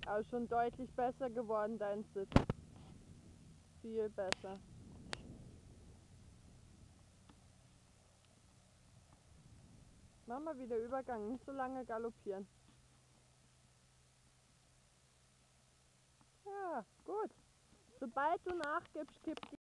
Aber schon deutlich besser geworden, dein Sitz. Viel besser. Mach mal wieder Übergang, nicht so lange galoppieren. Ja, gut. Sobald du nachgibst, kippt